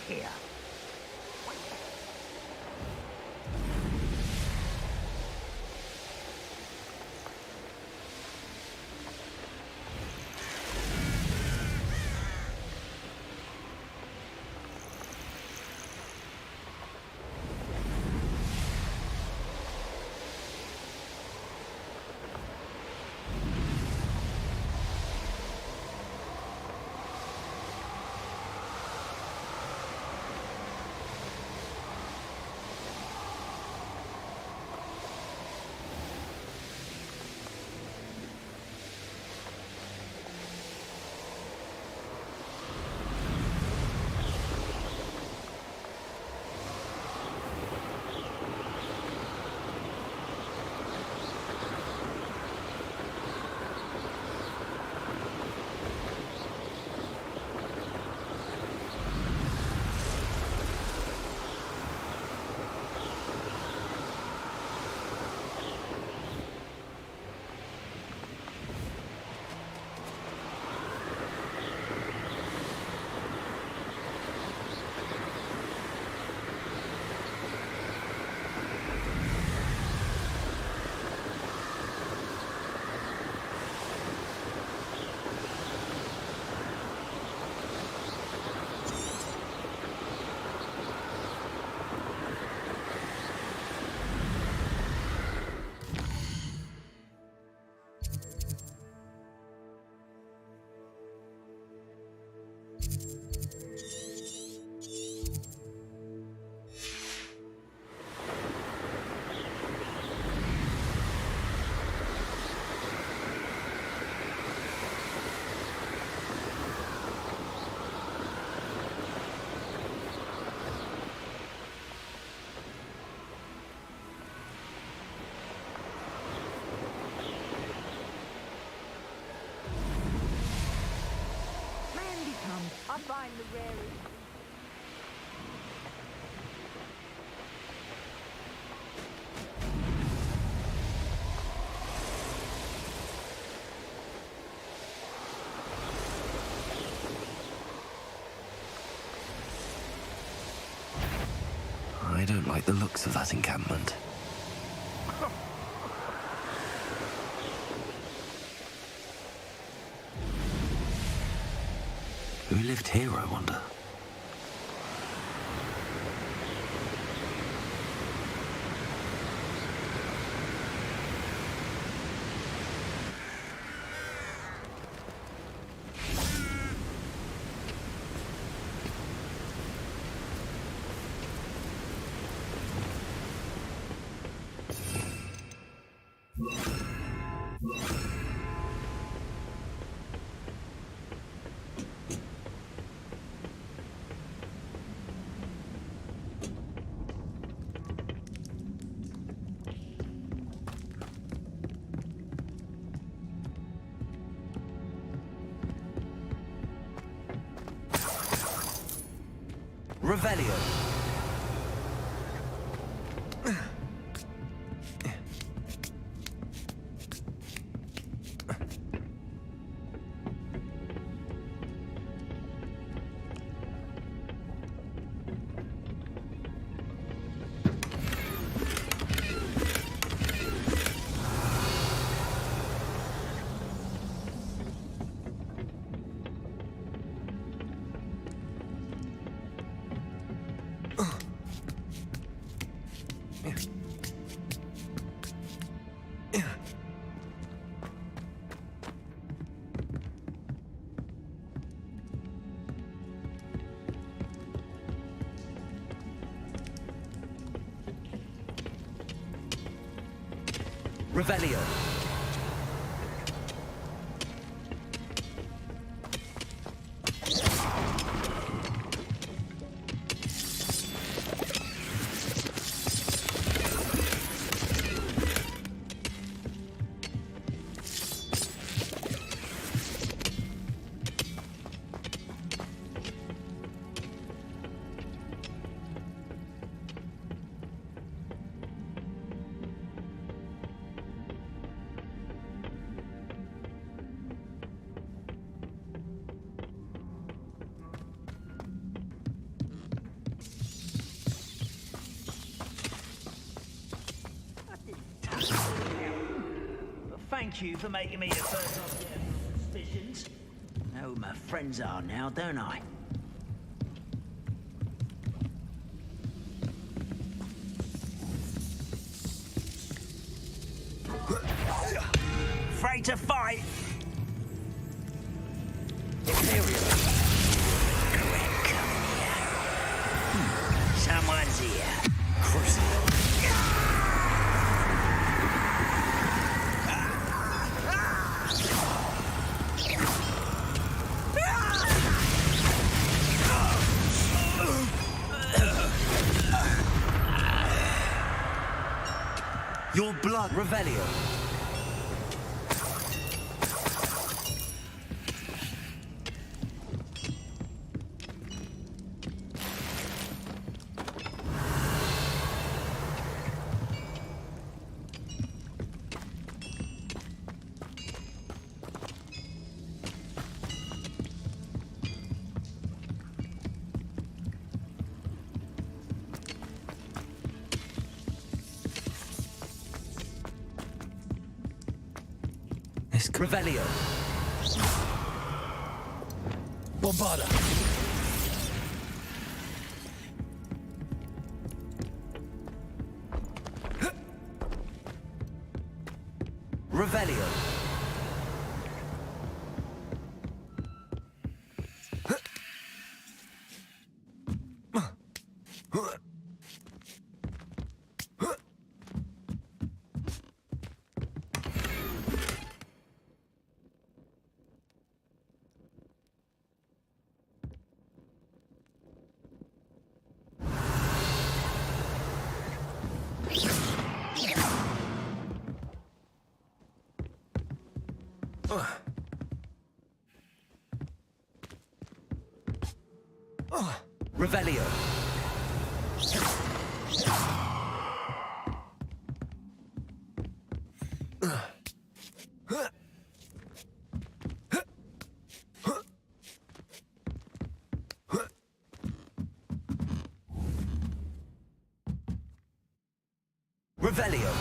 here. I find the rarest. I don't like the looks of that encampment. Who lived here, I wonder? Revelio. Revelio. Thank you for making me the first object of suspicions. I know who my friends are now, don't I? Afraid to fight? Someone's here. Your blood. Revelio. Revelio. Bombarda. Revelio. Revelio. Revelio.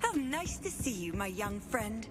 How nice to see you, my young friend.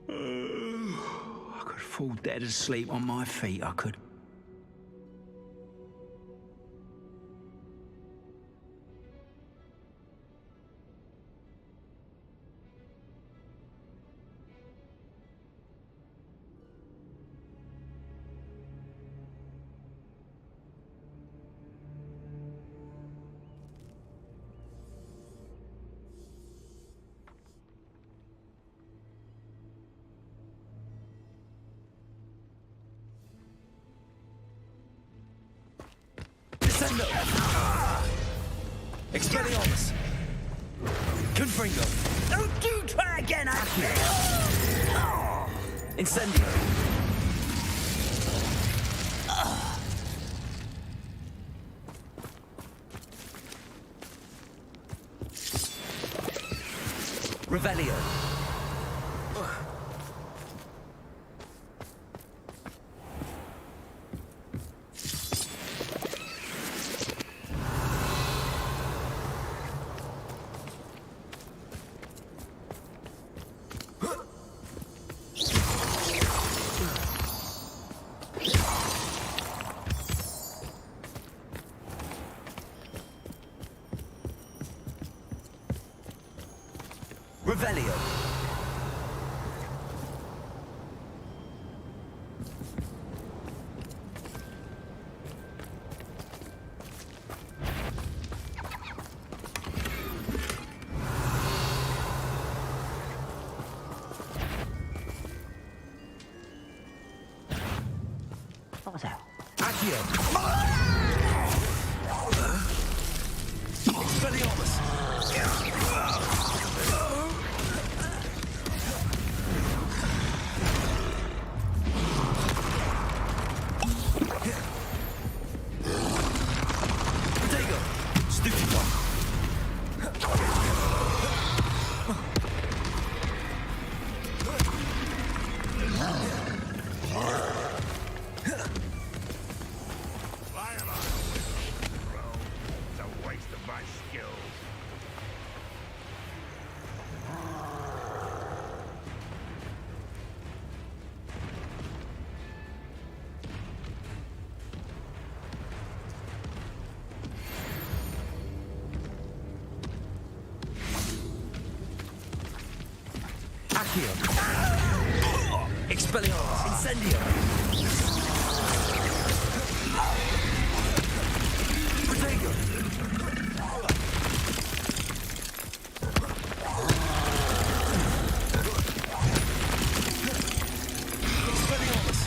I could fall dead asleep on my feet, I could. Expelliarmus. Confringo. Don't do try again, I Incendio. Revelio. Revelio. What was that? Accio. Expelliarmus. Accio. Expelliarmus. Incendio. Protego. Expelliarmus.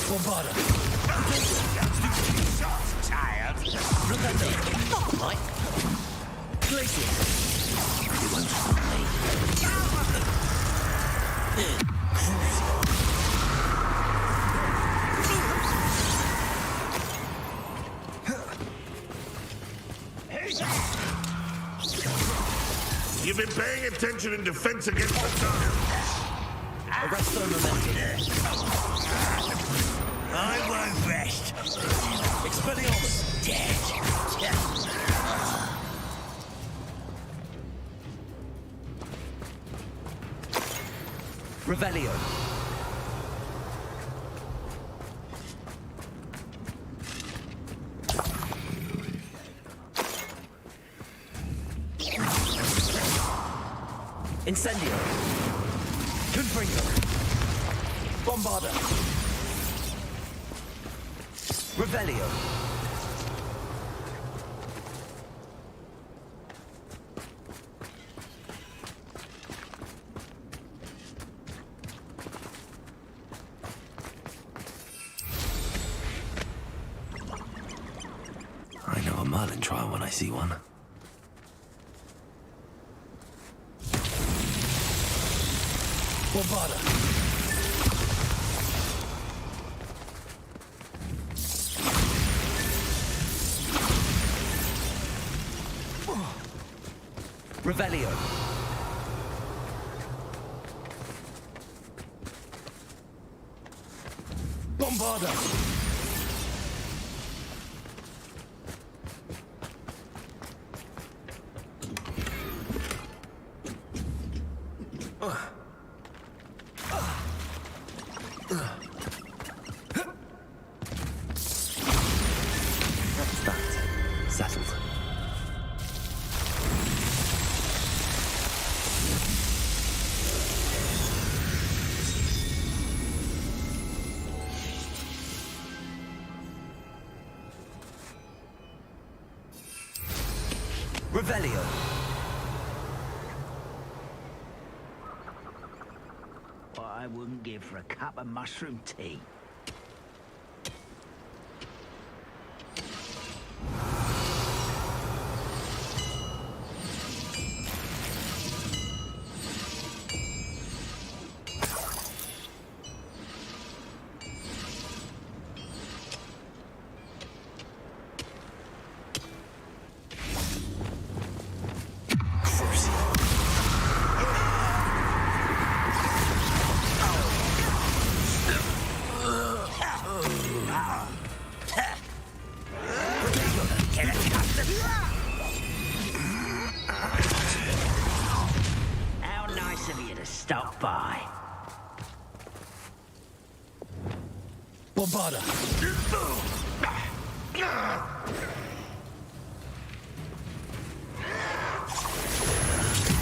Bombarda. Tired. Revelio. Not quite. Glacier. You won't stop me. You've been paying attention in defense against the target. Arresto momentum. I won't rest. Expelliarmus! Revelio. Incendio. Confringo. Bombarda. Revelio. I know a Merlin trial when I see one. Bombarda. Revelio. Bombarda! That's that. Settled. Revelio. What I wouldn't give for a cup of mushroom tea. How nice of you to stop by. Bombarda!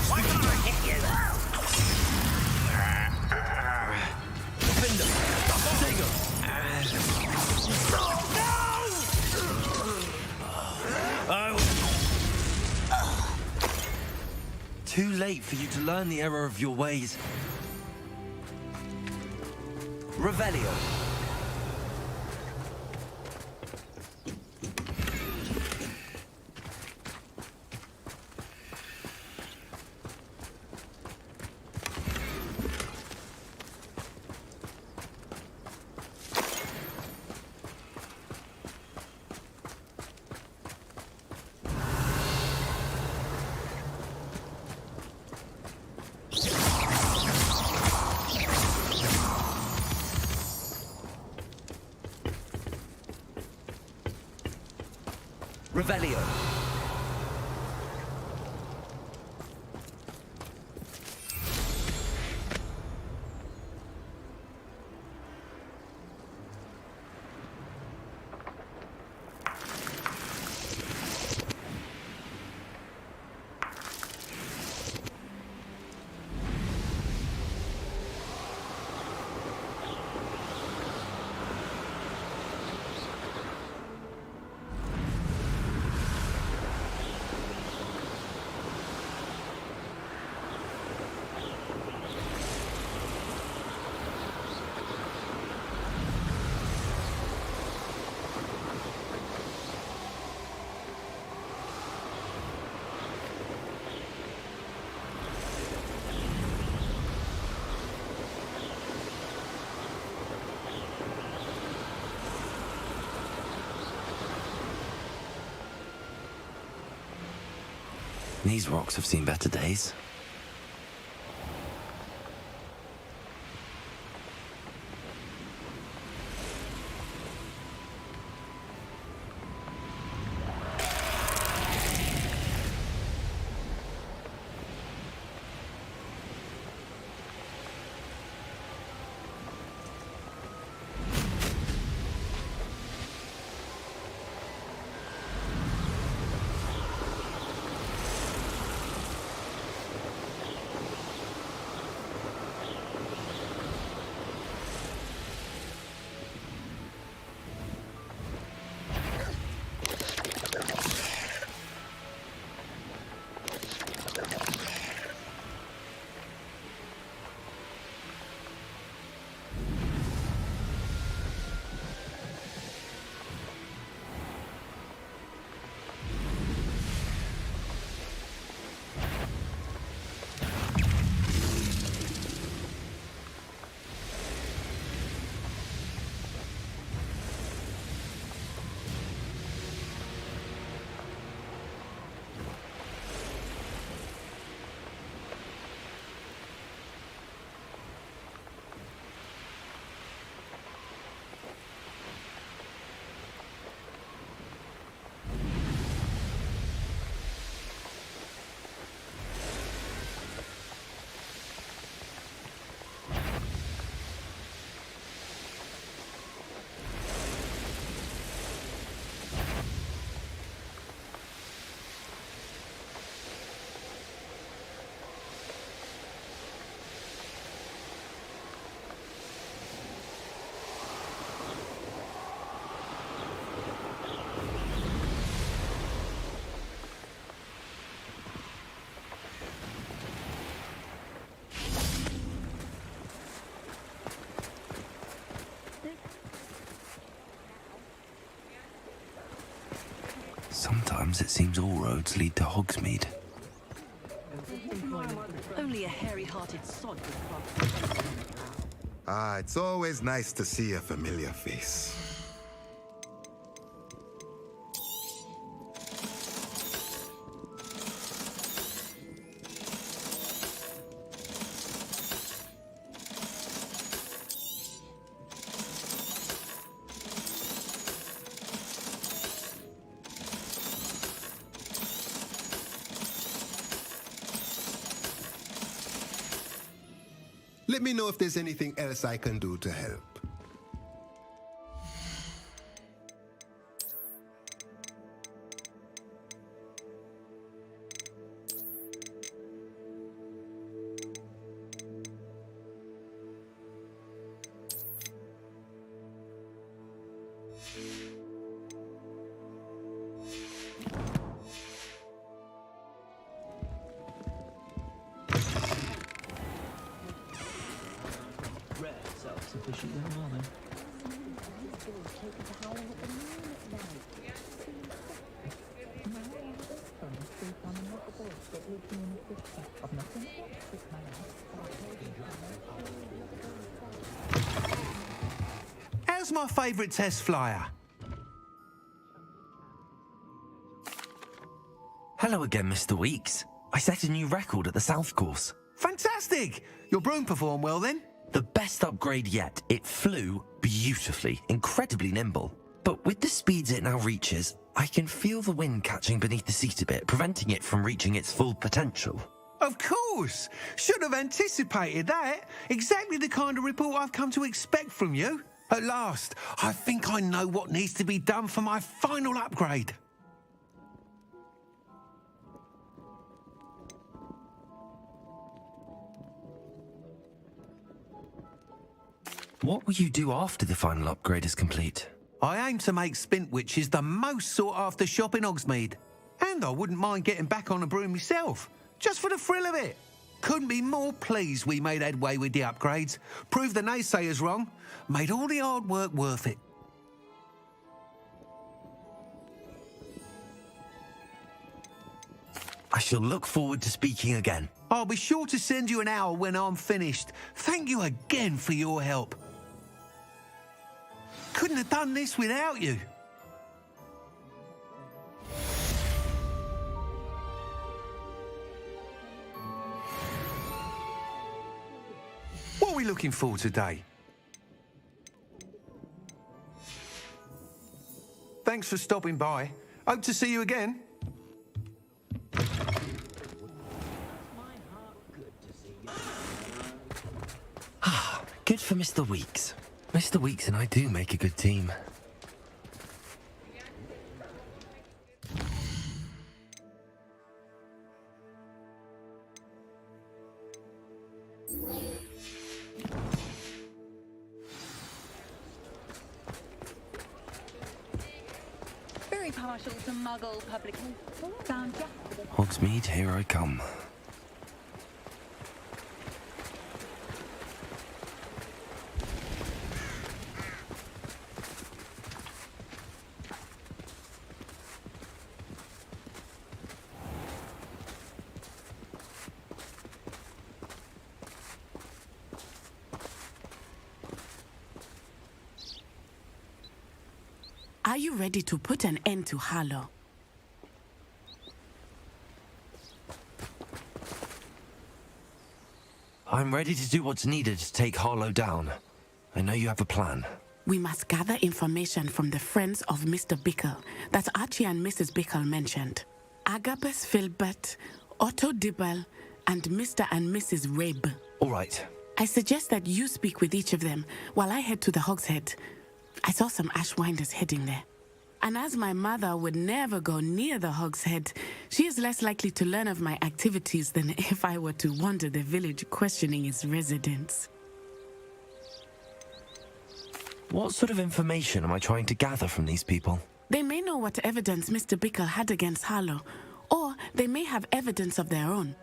Why can't I hit you? Defender! Dagger! Too late for you to learn the error of your ways. Revelio. Revelio. These rocks have seen better days. Sometimes it seems all roads lead to Hogsmeade. Only a hairy-hearted sod would cross. Ah, it's always nice to see a familiar face. Let me know if there's anything else I can do to help. Self-sufficient young woman. How's my favourite test flyer? Hello again, Mr. Weeks. I set a new record at the South Course. Fantastic! Your broom performed well then? The best upgrade yet. It flew beautifully, incredibly nimble. But with the speeds it now reaches, I can feel the wind catching beneath the seat a bit, preventing it from reaching its full potential. Of course! Should have anticipated that. Exactly the kind of report I've come to expect from you. At last, I think I know what needs to be done for my final upgrade. What will you do after the final upgrade is complete? I aim to make Spintwitches the most sought-after shop in Hogsmeade. And I wouldn't mind getting back on a broom myself, just for the thrill of it. Couldn't be more pleased we made headway with the upgrades, proved the naysayers wrong, made all the hard work worth it. I shall look forward to speaking again. I'll be sure to send you an hour when I'm finished. Thank you again for your help. Couldn't have done this without you. What are we looking for today? Thanks for stopping by. Hope to see you again. Good for Mr. Weeks. Mr. Weeks and I do make a good team. Very partial to muggle public. Found ya. Hogsmeade, here I come. Are you ready to put an end to Harlow? I'm ready to do what's needed to take Harlow down. I know you have a plan. We must gather information from the friends of Mr. Bickle that Archie and Mrs. Bickle mentioned. Agabus Filbert, Otto Dibble, and Mr. and Mrs. Rabe. All right. I suggest that you speak with each of them while I head to the Hogshead. I saw some Ashwinders heading there. And as my mother would never go near the Hogshead, she is less likely to learn of my activities than if I were to wander the village questioning its residents. What sort of information am I trying to gather from these people? They may know what evidence Mr. Bickle had against Harlow, or they may have evidence of their own.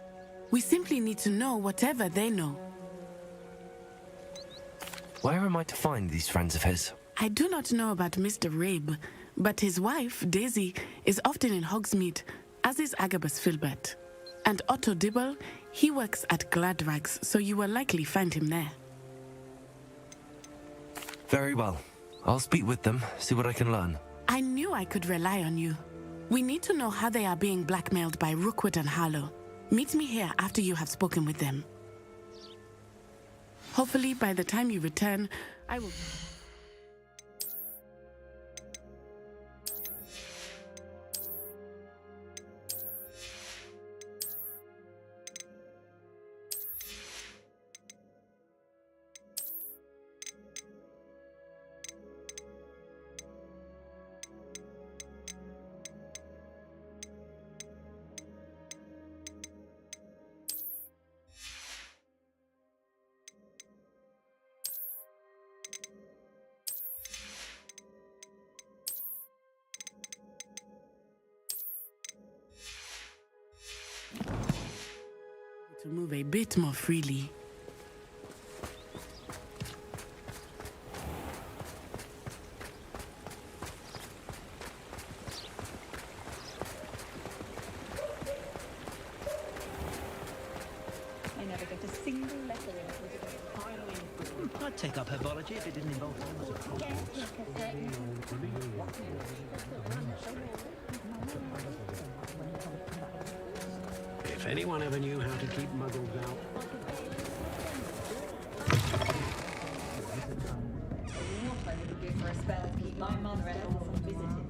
We simply need to know whatever they know. Where am I to find these friends of his? I do not know about Mr. Rabe, but his wife, Daisy, is often in Hogsmeade, as is Agabus Filbert. And Otto Dibble, he works at Gladrags, so you will likely find him there. Very well. I'll speak with them, see what I can learn. I knew I could rely on you. We need to know how they are being blackmailed by Rookwood and Harlow. Meet me here after you have spoken with them. Hopefully, by the time you return, I will... to move a bit more freely. I never get a single letter in. I'd take up herbology if it didn't involve If anyone ever knew how to keep muggles out.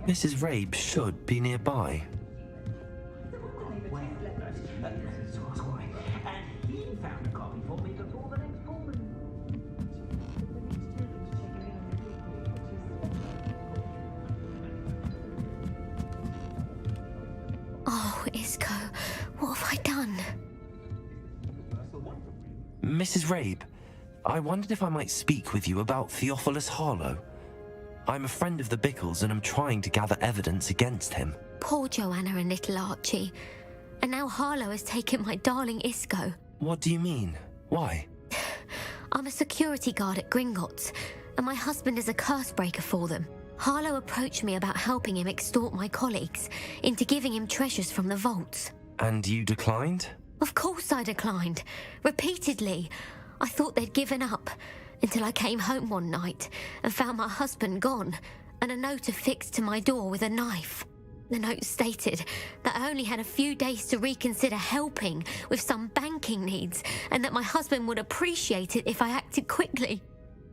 Mrs. Rabe should be nearby. And he found a copy for me before the next call. Oh, Isco, what have I done? Mrs. Rabe, I wondered if I might speak with you about Theophilus Harlow. I'm a friend of the Bickles and I'm trying to gather evidence against him. Poor Joanna and little Archie. And now Harlow has taken my darling Isco. What do you mean? Why? I'm a security guard at Gringotts, and my husband is a curse breaker for them. Harlow approached me about helping him extort my colleagues into giving him treasures from the vaults. And you declined? Of course I declined. Repeatedly. I thought they'd given up, until I came home one night and found my husband gone, and a note affixed to my door with a knife. The note stated that I only had a few days to reconsider helping with some banking needs, and that my husband would appreciate it if I acted quickly.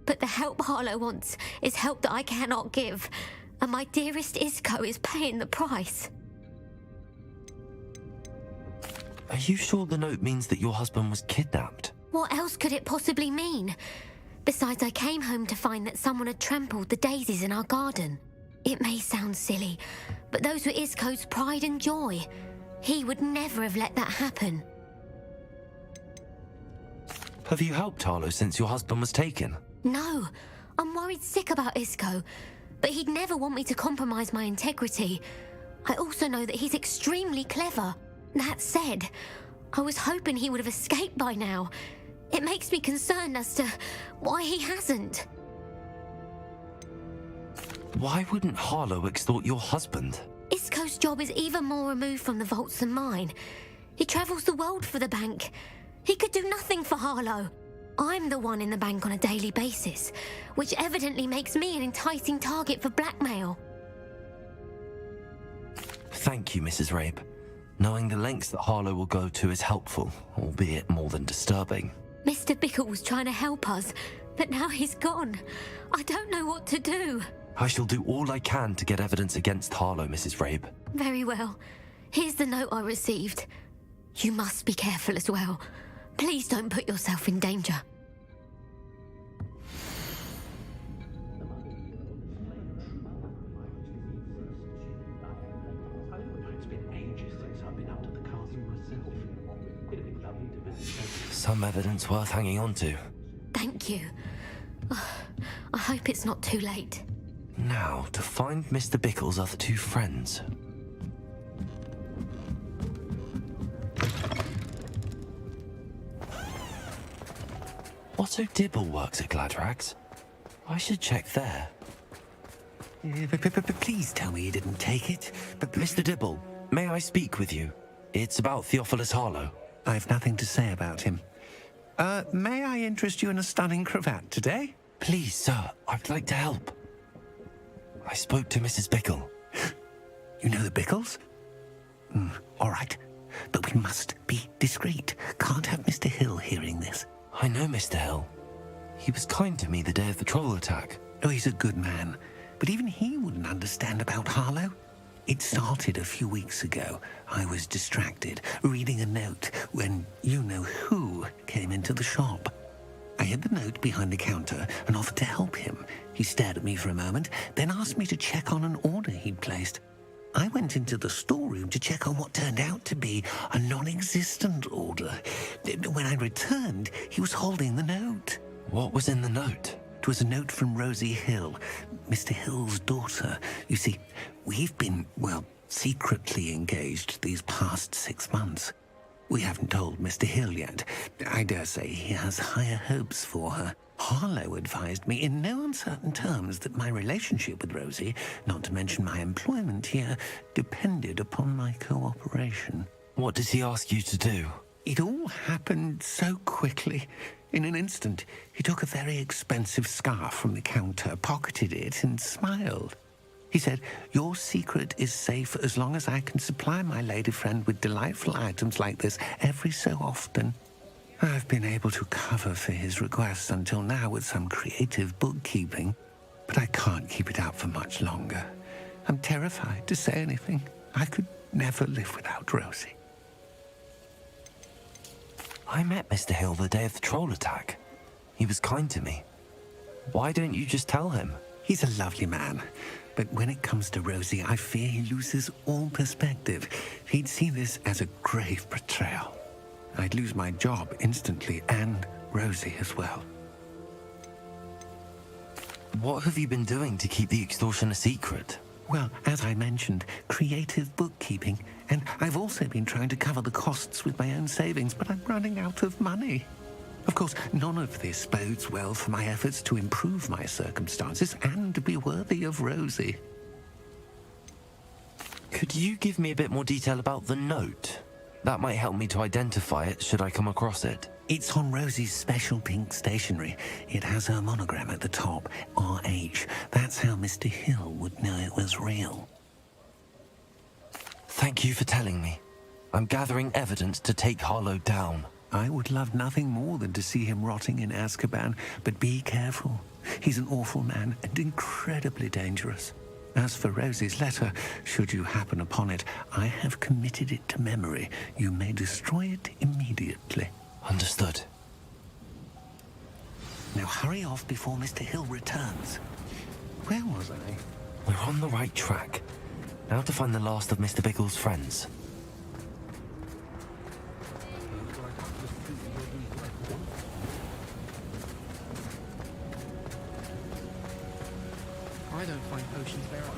But the help Harlow wants is help that I cannot give, and my dearest Isco is paying the price. Are you sure the note means that your husband was kidnapped? What else could it possibly mean? Besides, I came home to find that someone had trampled the daisies in our garden. It may sound silly, but those were Isco's pride and joy. He would never have let that happen. Have you helped Harlow since your husband was taken? No, I'm worried sick about Isco, but he'd never want me to compromise my integrity. I also know that he's extremely clever. That said, I was hoping he would have escaped by now. It makes me concerned as to why he hasn't. Why wouldn't Harlow extort your husband? Isco's job is even more removed from the vaults than mine. He travels the world for the bank. He could do nothing for Harlow. I'm the one in the bank on a daily basis, which evidently makes me an enticing target for blackmail. Thank you, Mrs. Rabe. Knowing the lengths that Harlow will go to is helpful, albeit more than disturbing. Mr. Bickle was trying to help us, but now he's gone. I don't know what to do. I shall do all I can to get evidence against Harlow, Mrs. Rabe. Very well. Here's the note I received. You must be careful as well. Please don't put yourself in danger. Some evidence worth hanging on to. Thank you. I hope it's not too late. Now, to find Mr. Bickle's other two friends. Otto Dibble works at Gladrags. I should check there. Please tell me you didn't take it. But Mr. Dibble, may I speak with you? It's about Theophilus Harlow. I've nothing to say about him. May I interest you in a stunning cravat today? Please, sir, I'd like to help. I spoke to Mrs. Bickle. You know the Bickles? All right. But we must be discreet. Can't have Mr. Hill hearing this. I know Mr. Hill. He was kind to me the day of the troll attack. Oh, he's a good man. But even he wouldn't understand about Harlow. It started a few weeks ago. I was distracted, reading a note, when you-know-who came into the shop. I hid the note behind the counter and offered to help him. He stared at me for a moment, then asked me to check on an order he'd placed. I went into the storeroom to check on what turned out to be a non-existent order. When I returned, he was holding the note. What was in the note? It was a note from Rosie Hill, Mr. Hill's daughter. You see, we've been, secretly engaged these past 6 months. We haven't told Mr. Hill yet. I dare say he has higher hopes for her. Harlow advised me in no uncertain terms that my relationship with Rosie, not to mention my employment here, depended upon my cooperation. What does he ask you to do? It all happened so quickly. In an instant, he took a very expensive scarf from the counter, pocketed it, and smiled. He said, "Your secret is safe as long as I can supply my lady friend with delightful items like this every so often." I've been able to cover for his requests until now with some creative bookkeeping, but I can't keep it up for much longer. I'm terrified to say anything. I could never live without Rosie. I met Mr. Hill the day of the troll attack. He was kind to me. Why don't you just tell him? He's a lovely man, but when it comes to Rosie, I fear he loses all perspective. He'd see this as a grave betrayal. I'd lose my job instantly, and Rosie as well. What have you been doing to keep the extortion a secret? Well, as I mentioned, creative bookkeeping, and I've also been trying to cover the costs with my own savings, but I'm running out of money. Of course, none of this bodes well for my efforts to improve my circumstances and be worthy of Rosie. Could you give me a bit more detail about the note? That might help me to identify it should I come across it. It's on Rosie's special pink stationery. It has her monogram at the top, RH. That's how Mr. Hill would know it was real. Thank you for telling me. I'm gathering evidence to take Harlow down. I would love nothing more than to see him rotting in Azkaban, but be careful. He's an awful man and incredibly dangerous. As for Rosie's letter, should you happen upon it, I have committed it to memory. You may destroy it immediately. Understood. Now hurry off before Mr. Hill returns. Where was I? We're on the right track. Now to find the last of Mr. Bickle's friends. I don't find potions very high.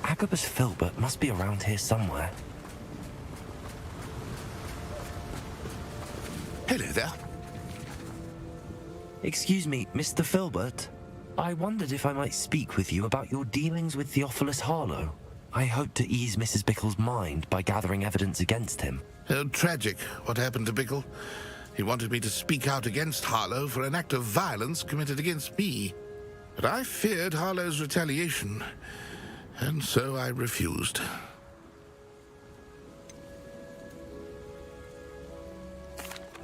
Agabus Filbert must be around here somewhere. Hello there. Excuse me, Mr. Filbert. I wondered if I might speak with you about your dealings with Theophilus Harlow. I hope to ease Mrs. Bickle's mind by gathering evidence against him. Tragic what happened to Bickle. He wanted me to speak out against Harlow for an act of violence committed against me. But I feared Harlow's retaliation, and so I refused.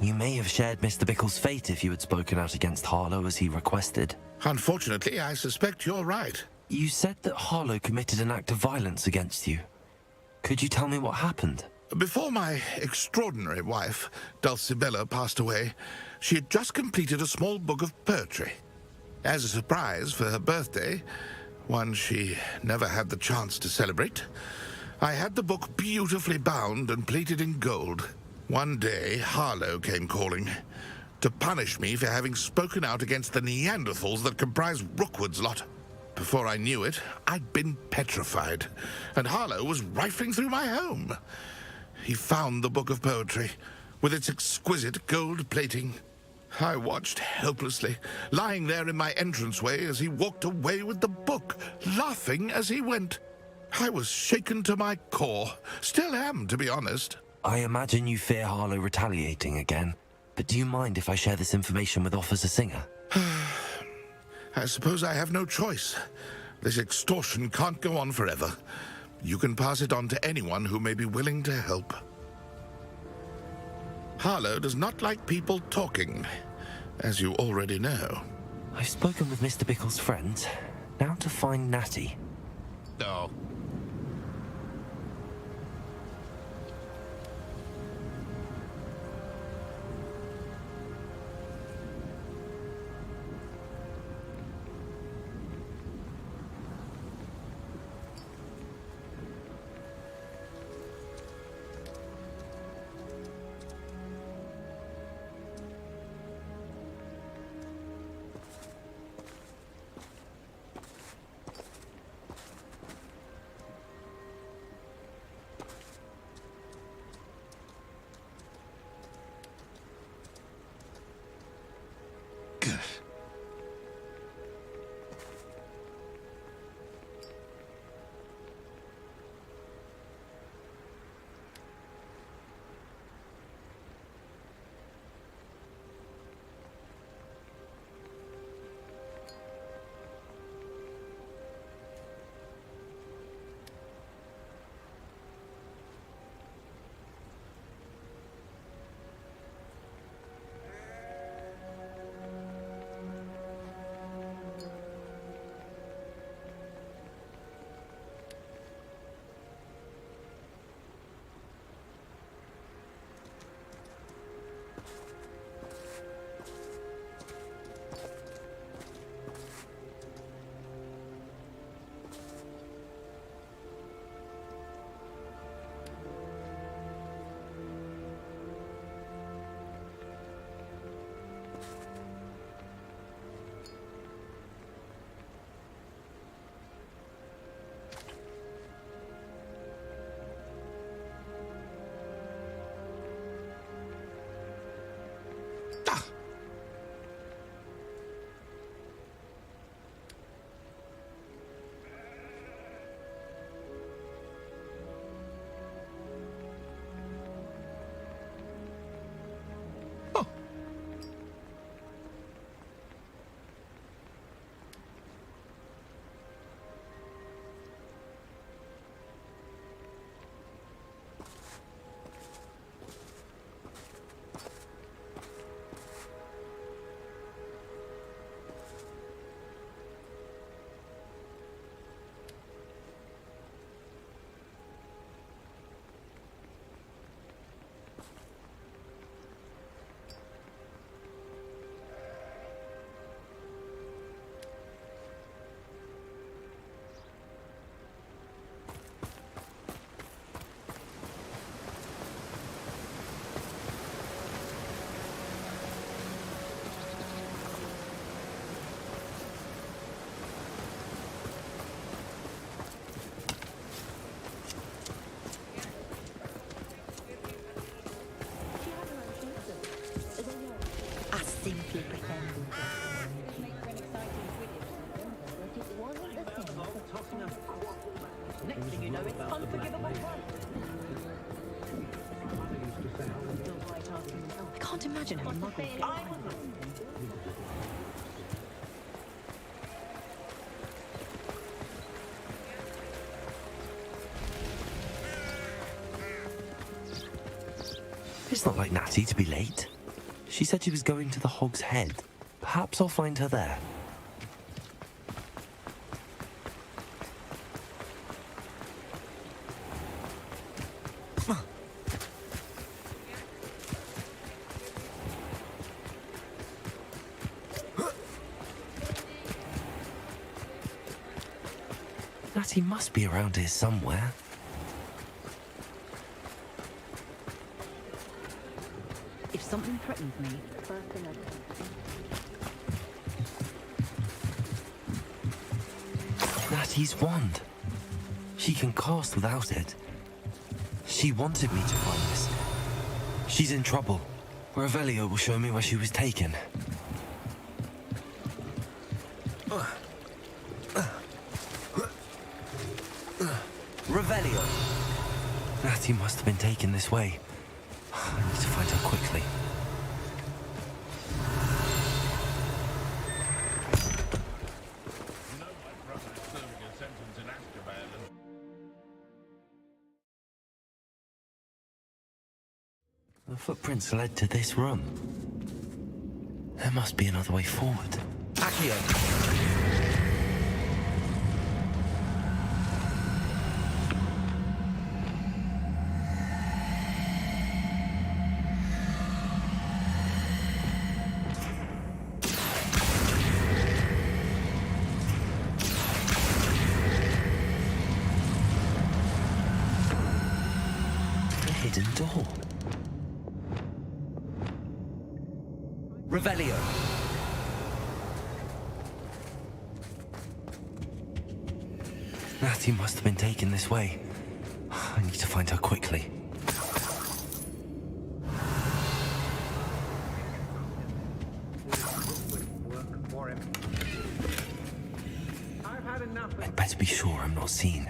You may have shared Mr. Bickle's fate if you had spoken out against Harlow as he requested. Unfortunately, I suspect you're right. You said that Harlow committed an act of violence against you. Could you tell me what happened? Before my extraordinary wife, Dulcibella, passed away, she had just completed a small book of poetry. As a surprise for her birthday, one she never had the chance to celebrate, I had the book beautifully bound and plated in gold. One day, Harlow came calling to punish me for having spoken out against the Neanderthals that comprise Rookwood's lot. Before I knew it, I'd been petrified, and Harlow was rifling through my home. He found the book of poetry, with its exquisite gold plating. I watched helplessly, lying there in my entranceway as he walked away with the book, laughing as he went. I was shaken to my core. Still am, to be honest. I imagine you fear Harlow retaliating again, but do you mind if I share this information with Officer Singer? I suppose I have no choice. This extortion can't go on forever. You can pass it on to anyone who may be willing to help. Harlow does not like people talking, as you already know. I've spoken with Mr. Bickle's friends. Now to find Natty. Oh. simply pretending. Next thing you know, it's unforgivable. I can't imagine how muggles get away. It's not like Natty to be late. She said she was going to the Hog's Head. Perhaps I'll find her there. Natty must be around here somewhere. If something threatens me, first thing I do. Loki's wand. She can cast without it. She wanted me to find this. She's in trouble. Revelio will show me where she was taken. Revelio! Natty must have been taken this way. I need to find her quickly. The footprints led to this room. There must be another way forward. Accio! The hidden door. Revelio. Natty must have been taken this way. I need to find her quickly. I'd better be sure I'm not seen.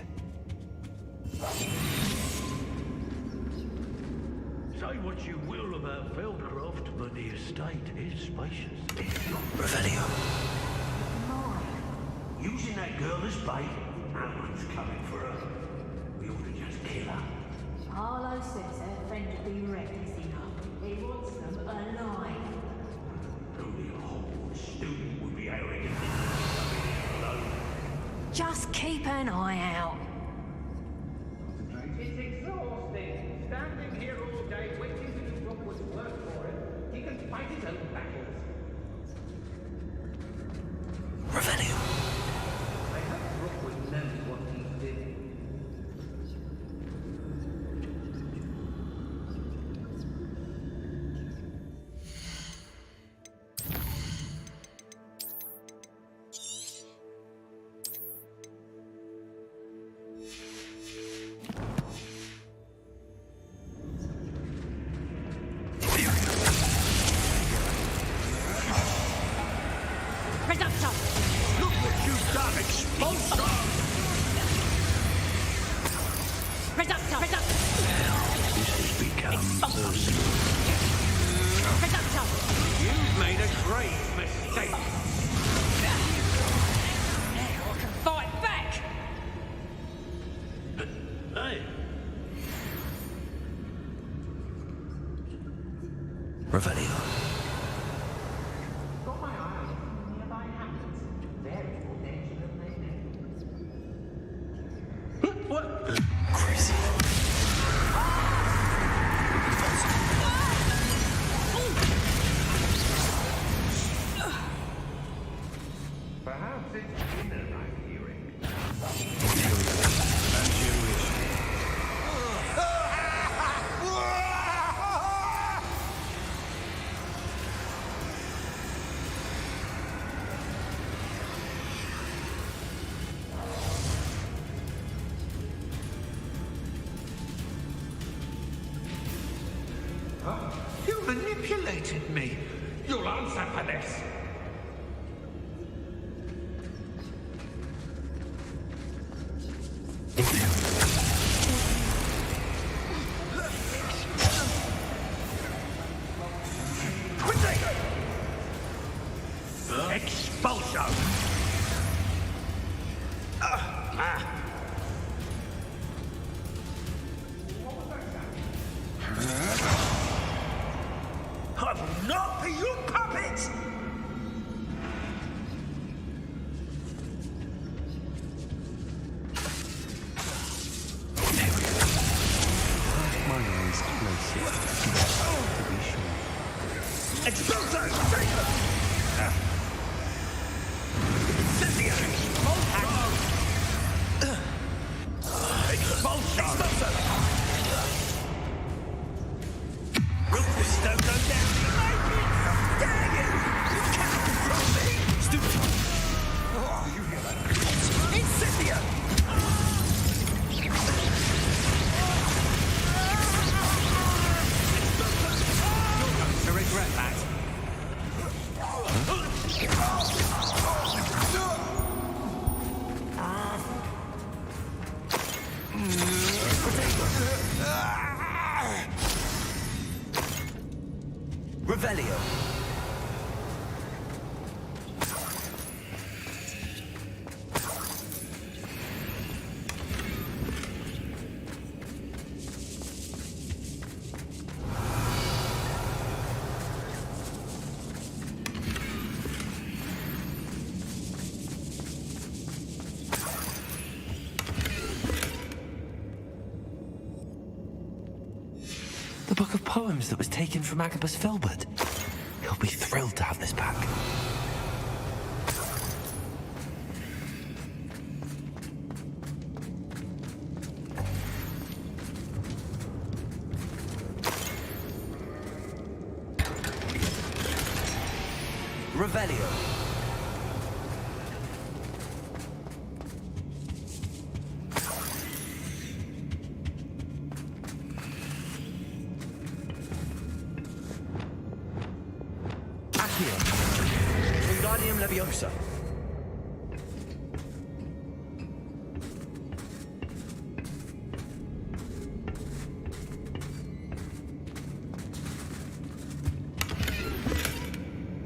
Say what you will about Feldcroft, but the estate is spacious. Revelio. Using that girl as bait, no one's coming for her. We ought to just kill her. Harlow says her friend will be reckless enough. He wants them alive. Only a Hogwarts student would be arrogant enough to come in here alone. Just keep an eye out. It's exhausting. Standing here all day waiting to do what was work for him. He can fight his own battles. Revelio. I hope Rookwood knows what he's doing. Look what you've done, expulsor! This has become You've made a grave mistake. Now I can fight back. Hey, Revelio. Got my eye on some nearby hamlets. Very potential maybe. what? Crazy. Perhaps it's dinner I'm hearing. You manipulated me. You'll answer for this. Expulso! I'm not your puppet! My eyes closer. To be sure. Expulso! Incendio! Expulso! Expulso! Ruthless don't go down. Dare you! You can't control me! Stupid! Oh, you hear that? Incendio! Revelio. The book of poems that was taken from Agabus Filbert. He'll be thrilled to have this back. Revelio. Wingardium Leviosa.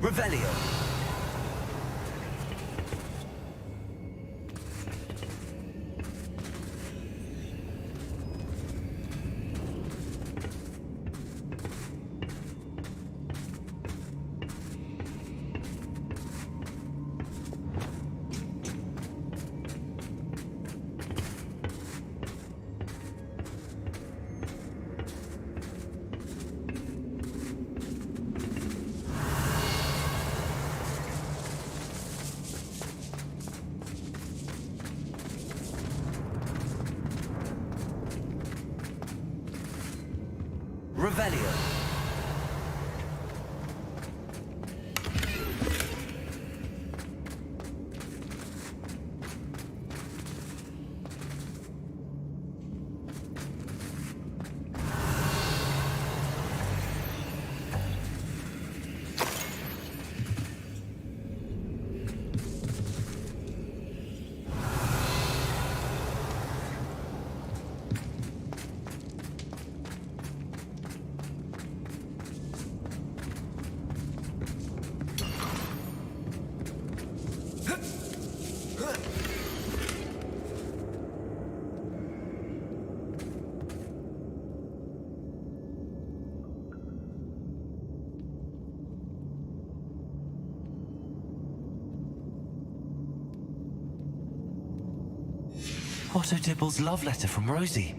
Revelio. Revelio. Otto Dibble's love letter from Rosie.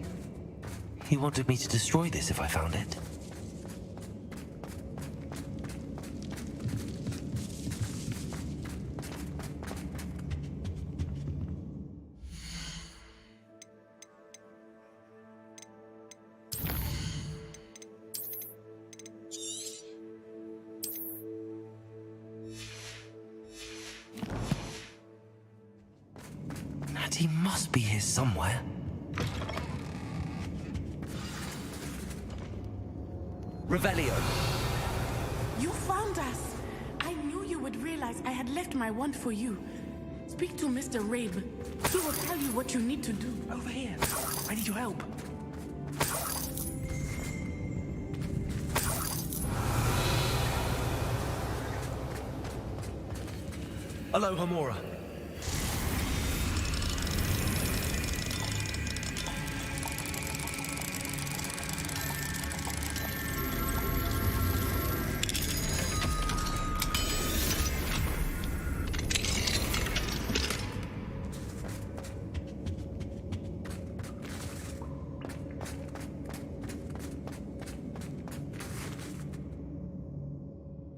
He wanted me to destroy this if I found it. He must be here somewhere. Revelio. You found us! I knew you would realize I had left my wand for you. Speak to Mr. Rabe. He will tell you what you need to do. Over here. I need your help. Hello, Hamura.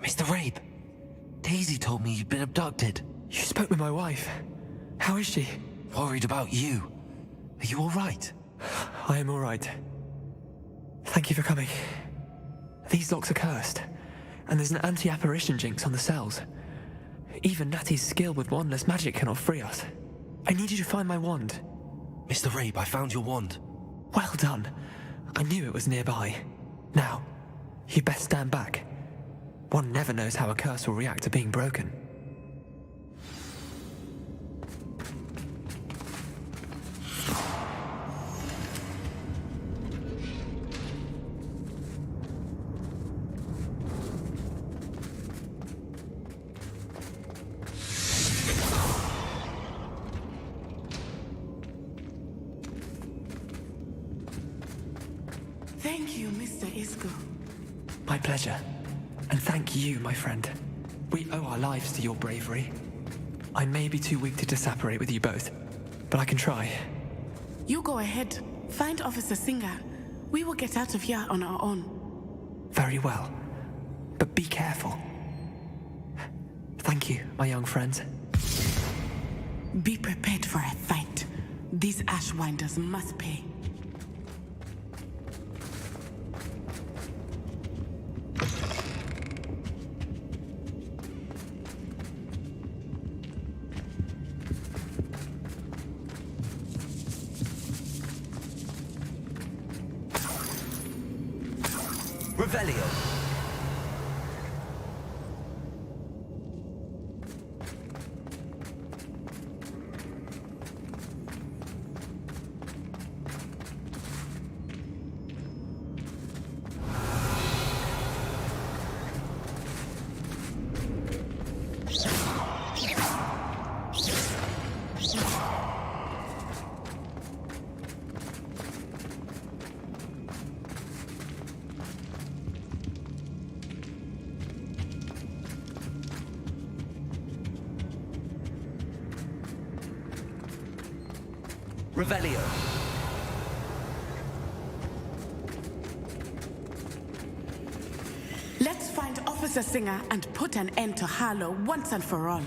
Mr. Rabe, Daisy told me you'd been abducted. You spoke with my wife. How is she? Worried about you. Are you all right? I am all right. Thank you for coming. These locks are cursed, and there's an anti-apparition jinx on the cells. Even Natty's skill with wandless magic cannot free us. I need you to find my wand. Mr. Rabe, I found your wand. Well done. I knew it was nearby. Now, you best stand back. One never knows how a curse will react to being broken. Thank you, Mr. Isco. My pleasure. And thank you, my friend. We owe our lives to your bravery. I may be too weak to disapparate with you both, but I can try. You go ahead. Find Officer Singer. We will get out of here on our own. Very well. But be careful. Thank you, my young friends. Be prepared for a fight. These Ashwinders must pay. Revelio. Revelio. Let's find Officer Singer and put an end to Harlow once and for all.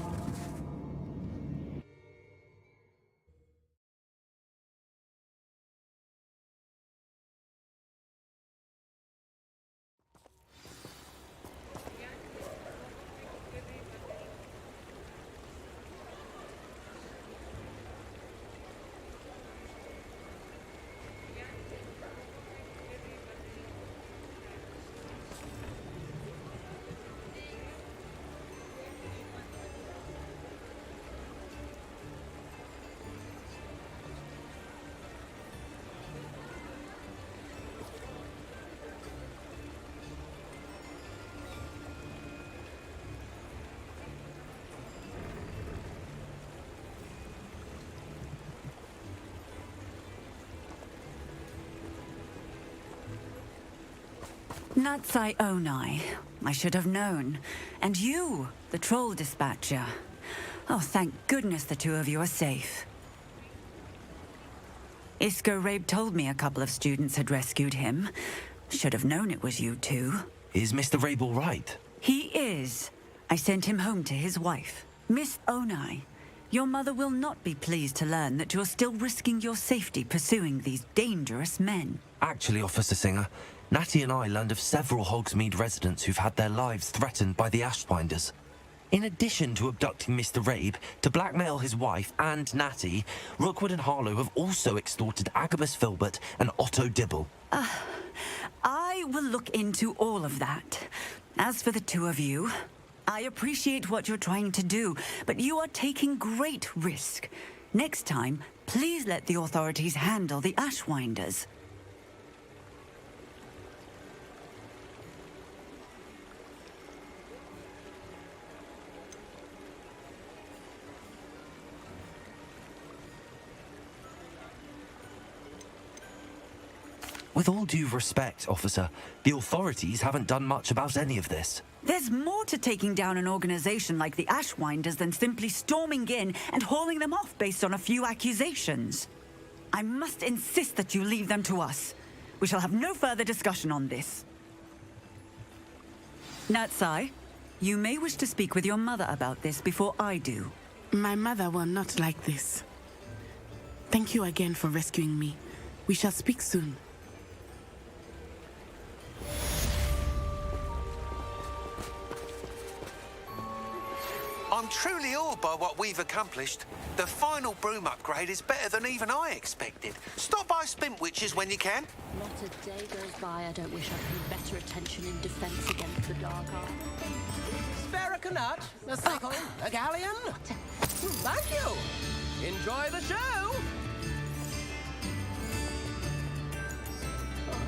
Natsai Onai. I should have known. And you, the troll dispatcher. Oh, thank goodness the two of you are safe. Isco Rabe told me a couple of students had rescued him. Should have known it was you two. Is Mr. Rabe all right? He is. I sent him home to his wife. Miss Onai, your mother will not be pleased to learn that you're still risking your safety pursuing these dangerous men. Actually, Officer Singer, Natty and I learned of several Hogsmeade residents who've had their lives threatened by the Ashwinders. In addition to abducting Mr. Rabe to blackmail his wife and Natty, Rookwood and Harlow have also extorted Agabus Filbert and Otto Dibble. I will look into all of that. As for the two of you, I appreciate what you're trying to do, but you are taking great risk. Next time, please let the authorities handle the Ashwinders. With all due respect, officer, the authorities haven't done much about any of this. There's more to taking down an organization like the Ashwinders than simply storming in and hauling them off based on a few accusations. I must insist that you leave them to us. We shall have no further discussion on this. Natsai, you may wish to speak with your mother about this before I do. My mother will not like this. Thank you again for rescuing me. We shall speak soon. I'm truly awed by what we've accomplished. The final broom upgrade is better than even I expected. Stop by Spintwitches when you can. Not a day goes by I don't wish I paid better attention in defense against the dark art. Spare a canut, a sickle, a galleon. Thank you. Enjoy the show.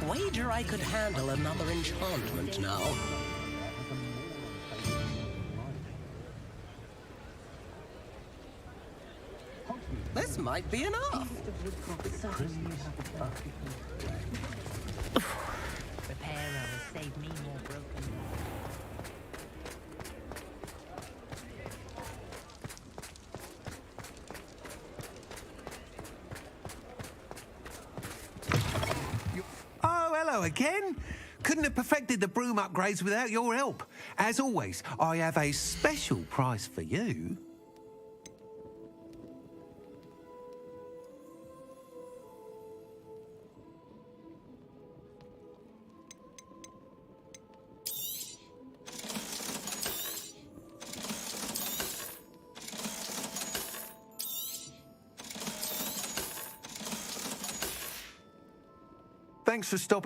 Wager I could handle another enchantment now. This might be enough. arrow has saved me more broken. Oh, hello again. Couldn't have perfected the broom upgrades without your help. As always, I have a special price for you. Thanks for stopping.